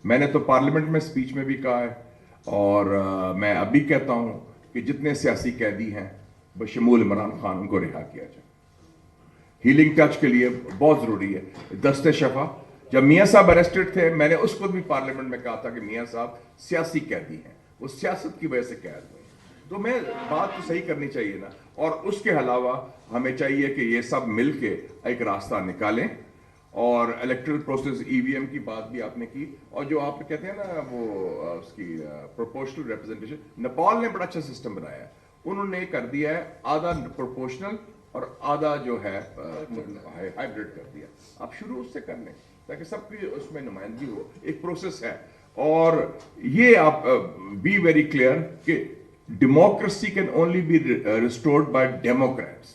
मैंने तो पार्लियामेंट में स्पीच में भी कहा है और मैं अभी कहता हूं कि जितने सियासी कैदी हैं बशमूल इमरान खान उनको रिहा किया जाए। हीलिंग टच के लिए बहुत जरूरी है दस्ते शफा। जब मियां साहब अरेस्टेड थे मैंने उस वक्त भी पार्लियामेंट में कहा था कि मियां साहब सियासी कैदी हैं, वो सियासत की वजह से कैद हुए। तो मैं बात तो सही करनी चाहिए ना, और उसके अलावा हमें चाहिए कि ये सब मिलके एक रास्ता निकालें। और इलेक्ट्रल प्रोसेस ईवीएम की बात भी आपने की, और जो आप कहते हैं ना वो उसकी प्रोपोर्शनल रिप्रेजेंटेशन, नेपाल ने बड़ा अच्छा सिस्टम बनाया है। उन्होंने कर दिया है आधा प्रोपोर्शनल और आधा जो है हाइब्रिड कर दिया। आप शुरू उससे कर लें ताकि सबकी उसमें नुमाइंदगी हो, एक प्रोसेस है। और ये आप बी वेरी क्लियर कि democracy can only be restored by democrats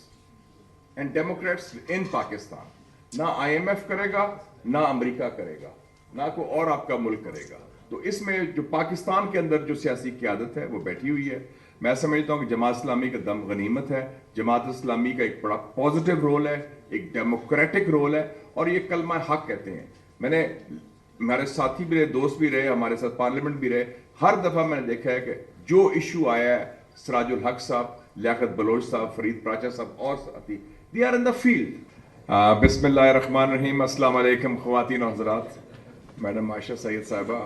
and democrats in Pakistan. ना आईएमएफ करेगा, ना अमेरिका करेगा, ना कोई और आपका मुल्क करेगा। तो इसमें जो पाकिस्तान के अंदर जो सियासी क़यादत है वो बैठी हुई है। मैं समझता हूं कि जमात इस्लामी का दम गनीमत है। जमात इस्लामी का एक बड़ा पॉजिटिव रोल है, एक डेमोक्रेटिक रोल है, और ये कलमा हक कहते हैं। मैंने, हमारे साथी भी रहे, दोस्त भी रहे, हमारे साथ पार्लियामेंट भी रहे, हर दफा मैंने देखा है कि जो इशू आया है, सिराजुल हक साहब, लियाकत बलोच साहब, फरीद प्राचा साहब और साथी, they are in the field. बिस्मिल्लाहिर्रहमानिर्रहीम, अस्सलाम वालेकुम ख़वातीन और हज़रात। मैडम आयशा सैयद साहिबा,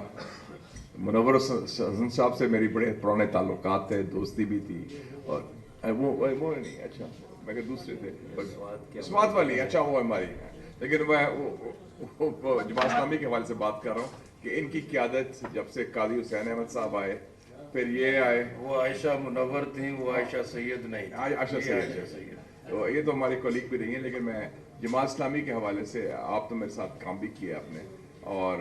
मुनव्वर हसन साहब से मेरी बड़े पुराने ताल्लुकात थे, दोस्ती भी थी। और वो नहीं, अच्छा मैं दूसरे थे स्वाद वाली, अच्छा वो हमारी है। लेकिन मैं वो जमात इस्लामी के हवाले से बात कर रहा हूँ कि इनकी क़यादत जब से काजी हुसैन अहमद साहब आए, फिर ये आए, वो आयशा मुनव्वर थी, वो आयशा सैयद नहीं, आयशा सैयद। तो ये तो हमारी कलीग भी रही हैं। लेकिन मैं जमात इस्लामी के हवाले से, आप तो मेरे साथ काम भी किया आपने, और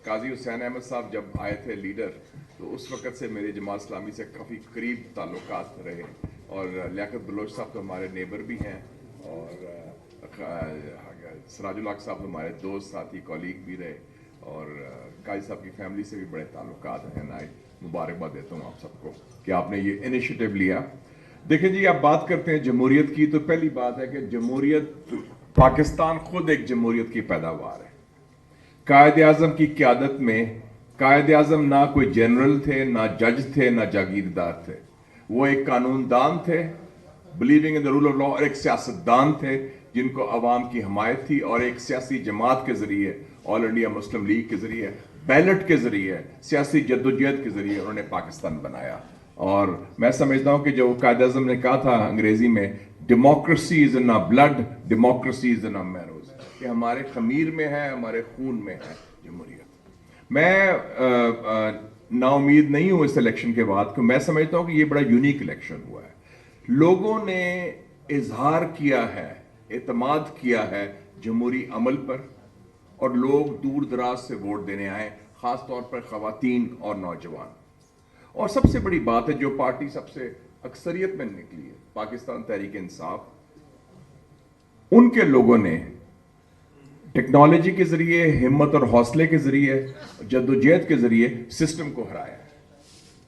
काजी हुसैन अहमद साहब जब आए थे लीडर, तो उस वक़्त से मेरे जमात इस्लामी से काफ़ी करीब ताल्लुकात रहे। और लियाकत बलोच साहब तो हमारे नेबर भी हैं, और सिराजुल हक साहब तो हमारे दोस्त साथी कॉलीग भी रहे, और काजी साहब की फैमिली से भी बड़े ताल्लुकात हैं। मैं मुबारकबाद देता हूँ आप सबको कि आपने ये इनिशिएटिव लिया। देखिए जी, आप बात करते हैं जमहूरियत की, तो पहली बात है कि जमहूरियत, पाकिस्तान खुद एक जमहूरियत की पैदावार है। कायद आज़म की क़यादत में, कायद आज़म ना कोई जनरल थे, ना जज थे, ना जागीरदार थे। वो एक कानूनदान थे, believing in the rule of law, और एक सियासतदान थे जिनको अवाम की हमायत थी, और एक सियासी जमात के ज़रिए, ऑल इंडिया मुस्लिम लीग के ज़रिए, बैलेट के ज़रिए, सियासी जद्दोजहद के ज़रिए उन्होंने पाकिस्तान बनाया। और मैं समझता हूँ कि जो कायद आज़म ने कहा था अंग्रेज़ी में, democracy is in our blood, democracy is in our marrows, कि हमारे खमीर में है, हमारे खून में है जमहूरियत। मैं नाउमीद नहीं हूँ इस इलेक्शन के बाद, कि मैं समझता हूँ कि ये बड़ा यूनिक इलेक्शन हुआ है। लोगों ने इजहार किया है, एतमाद किया है जमहूरी अमल पर, और लोग दूर दराज से वोट देने आए, खास तौर पर ख़वातीन और नौजवान। और सबसे बड़ी बात है, जो पार्टी सबसे अक्सरियत में निकली है, पाकिस्तान तहरीक इंसाफ, उनके लोगों ने टेक्नोलॉजी के जरिए, हिम्मत और हौसले के जरिए, जद्दोजहद के जरिए सिस्टम को हराया है।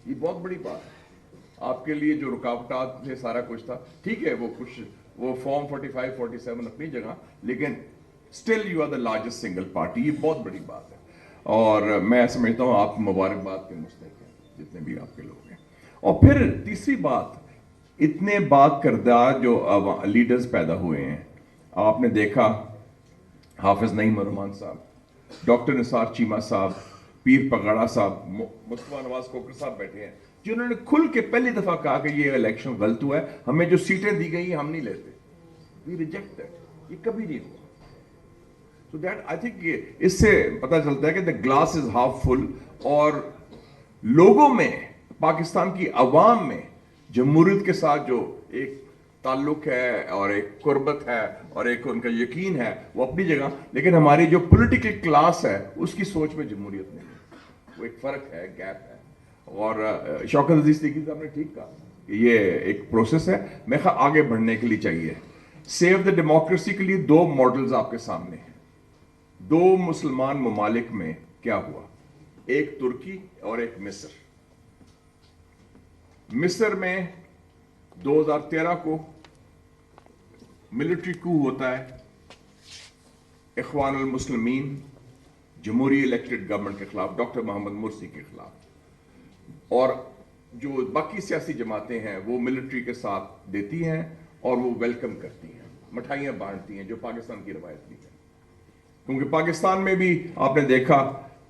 ये बहुत बड़ी बात है। आपके लिए जो रुकावटात थे, सारा कुछ था, ठीक है, वो फॉर्म 45, 47 अपनी जगह, लेकिन still you are the largest single party. ये बहुत बड़ी बात है, और मैं समझता हूँ आप मुबारकबाद के मुस्तहिक हैं, जितने भी आपके लोग हैं। और फिर तीसरी बात, इतने बात करदा जो लीडर्स पैदा हुए हैं, आपने देखा हाफिज नईम रहमान साहब, डॉक्टर निसार चीमा साहब, पीर पगाड़ा साहब, मुस्तफा नवाज खोखर साहब बैठे हैं, जिन्होंने खुल के पहली दफा कहा कि ये इलेक्शन गलत हुआ है, हमें जो सीटें दी गई हम नहीं लेते, वी रिजेक्ट दैट। ये कभी नहीं हुआ। सो दैट आई थिंक इससे पता चलता है कि the glass is half full, और लोगों में, पाकिस्तान की अवाम में जमहूरियत के साथ जो एक ताल्लुक है, और एक कुर्बत है, और एक उनका यकीन है, वो अपनी जगह। लेकिन हमारी जो पॉलिटिकल क्लास है, उसकी सोच में जमहूरियत नहीं है, वो एक फर्क है, गैप है। और शौकत अजीज सिद्दीकी साहब ने ठीक कहा, ये एक प्रोसेस है, मैं आगे बढ़ने के लिए चाहिए। सेव द डेमोक्रेसी के लिए दो मॉडल्स आपके सामने हैं। दो मुसलमान ममालिक में क्या हुआ, एक तुर्की और एक मिस्र। मिस्र में 2013 को मिलिट्री कू होता है, इख्वानुल मुस्लिमीन जमहूरी इलेक्टेड गवर्नमेंट के खिलाफ, डॉक्टर मोहम्मद मुर्सी के खिलाफ। और जो बाकी सियासी जमातें हैं वो मिलिट्री के साथ देती हैं और वो वेलकम करती हैं, मिठाइयाँ बांटती हैं, जो पाकिस्तान की रवायत भी है। क्योंकि पाकिस्तान में भी आपने देखा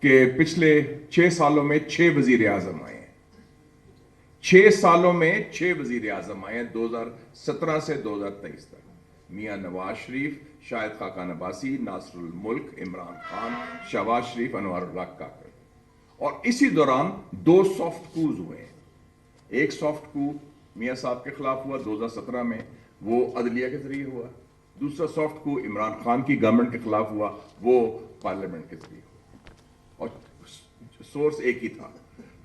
कि पिछले 6 सालों में 6 वजीर आजम आए हैं। 6 सालों में 6 वजीर आजम आए हैं, 2017 से 2023 तक। मियाँ नवाज शरीफ, शाहिद खाकान अब्बासी, नासरुल मुल्क, इमरान खान, शहबाज शरीफ, अनवारुल्लाह काकर। और इसी दौरान 2 सॉफ्ट कूज हुए हैं। एक सॉफ्ट कू मियाँ साहब के खिलाफ हुआ 2017 में, वो अदलिया के जरिए हुआ। दूसरा सॉफ्ट कू इमरान खान की गवर्नमेंट के खिलाफ हुआ, वो पार्लियामेंट के जरिए हुआ, और सोर्स एक ही था।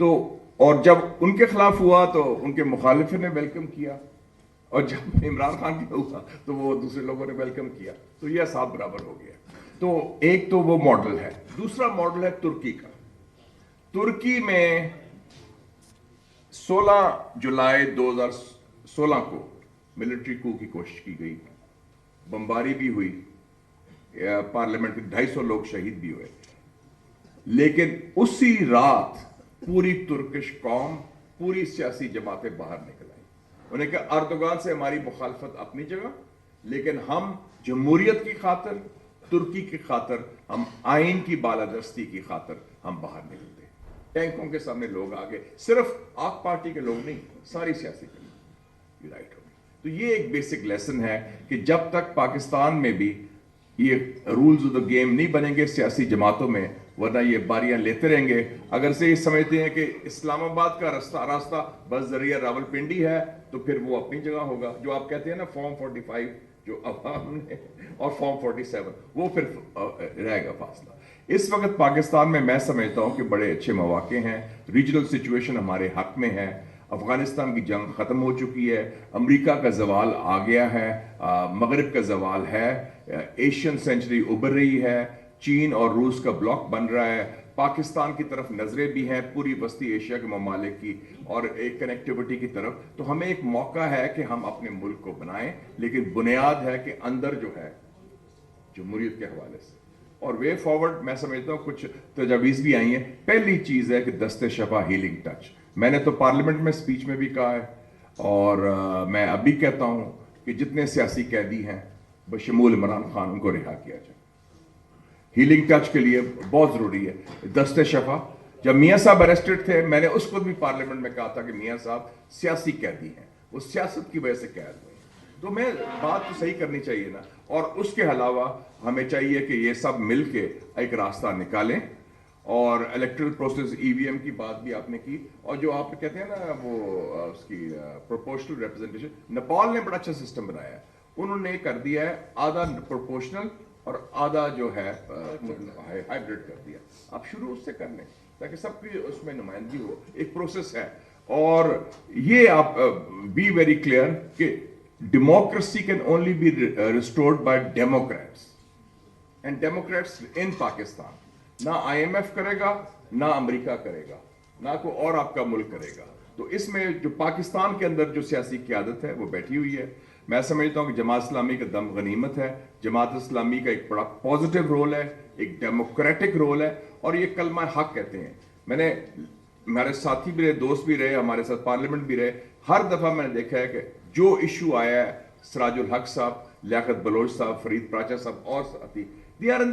तो और जब उनके खिलाफ हुआ तो उनके मुखालिफिन ने वेलकम किया, और जब इमरान खान का हुआ तो वो दूसरे लोगों ने वेलकम किया। तो ये हिसाब बराबर हो गया। तो एक तो वो मॉडल है। दूसरा मॉडल है तुर्की का। तुर्की में 16 जुलाई 2016 को मिलिट्री कू की कोशिश की गई, बमबारी भी हुई, पार्लियामेंट के 250 लोग शहीद भी हुए। लेकिन उसी रात पूरी तुर्किश कौम, पूरी सियासी जमातें बाहर निकल आई। उन्हें कहा अर्दोगान से हमारी मुखालफत अपनी जगह, लेकिन हम जमहूरियत की खातिर, तुर्की की खातिर, हम आइन की बालादस्ती की खातिर हम बाहर निकलते। टैंकों के सामने लोग आ गए, सिर्फ आक पार्टी के लोग नहीं, सारी सियासी यूनाइट हो गई। तो ये एक बेसिक लेसन है कि जब तक पाकिस्तान में भी ये रूल्स ऑफ द गेम नहीं बनेंगे सियासी जमातों में, वरना ये बारियां लेते रहेंगे। अगर से ये समझते हैं कि इस्लामाबाद का रास्ता बस जरिया रावलपिंडी है, तो फिर वो अपनी जगह होगा। जो आप कहते हैं ना फॉर्म 45 जो अवाम ने, और फॉर्म 47, वो फिर रहेगा फासला। इस वक्त पाकिस्तान में मैं समझता हूं कि बड़े अच्छे मौके हैं, रीजनल सिचुएशन हमारे हक में है। अफगानिस्तान की जंग खत्म हो चुकी है, अमेरिका का जवाल आ गया है, मगरिब का जवाल है, एशियन सेंचुरी उभर रही है, चीन और रूस का ब्लॉक बन रहा है, पाकिस्तान की तरफ नजरें भी हैं, पूरी वस्ती एशिया के ममालिक की, और एक कनेक्टिविटी की तरफ। तो हमें एक मौका है कि हम अपने मुल्क को बनाएं, लेकिन बुनियाद है कि अंदर जो है जमहूरियत के हवाले से। और वे फॉरवर्ड मैं समझता हूँ कुछ तजावीज़ भी आई हैं। पहली चीज़ है कि दस्ते शफा हीलिंग टच। मैंने तो पार्लियामेंट में स्पीच में भी कहा है, और मैं अभी कहता हूँ कि जितने सियासी कैदी हैं बशमूल इमरान खान, उनको रिहा किया जाए। हीलिंग टच के लिए बहुत ज़रूरी है दस्ते शफा। जब मियाँ साहब अरेस्टेड थे, मैंने उसको भी पार्लियामेंट में कहा था कि मियाँ साहब सियासी कैदी हैं, वो सियासत की वजह से कैद हुए। तो मैं बात तो सही करनी चाहिए ना। और उसके अलावा हमें चाहिए कि ये सब मिल के एक रास्ता निकालें। और इलेक्ट्रल प्रोसेस, ईवीएम की बात भी आपने की, और जो आप कहते हैं ना वो उसकी प्रोपोर्शनल रिप्रेजेंटेशन, नेपाल ने बड़ा अच्छा सिस्टम बनाया है। उन्होंने कर दिया है आधा प्रोपोर्शनल और आधा जो है हाइब्रिड कर दिया। आप शुरू उससे कर लें ताकि सबकी उसमें नुमाइंदगी हो, एक प्रोसेस है। और ये आप बी वेरी क्लियर कि democracy can only be restored by democrats, and democrats in Pakistan. ना आईएमएफ करेगा, ना अमेरिका करेगा, ना कोई और आपका मुल्क करेगा। तो इसमें जो पाकिस्तान के अंदर जो सियासी क़यादत है वो बैठी हुई है। मैं समझता हूं कि जमात इस्लामी का दम गनीमत है। जमात इस्लामी का एक बड़ा पॉजिटिव रोल है, एक डेमोक्रेटिक रोल है, और ये कलमा हक कहते हैं। मैंने, हमारे साथी भी रहे, दोस्त भी रहे, हमारे साथ पार्लियामेंट भी रहे, हर दफा मैंने देखा है कि जो इशू आया है, सिराजुल हक साहब, लियाकत बलोच साहब, फरीद प्राचा साहब और साथी, दे आर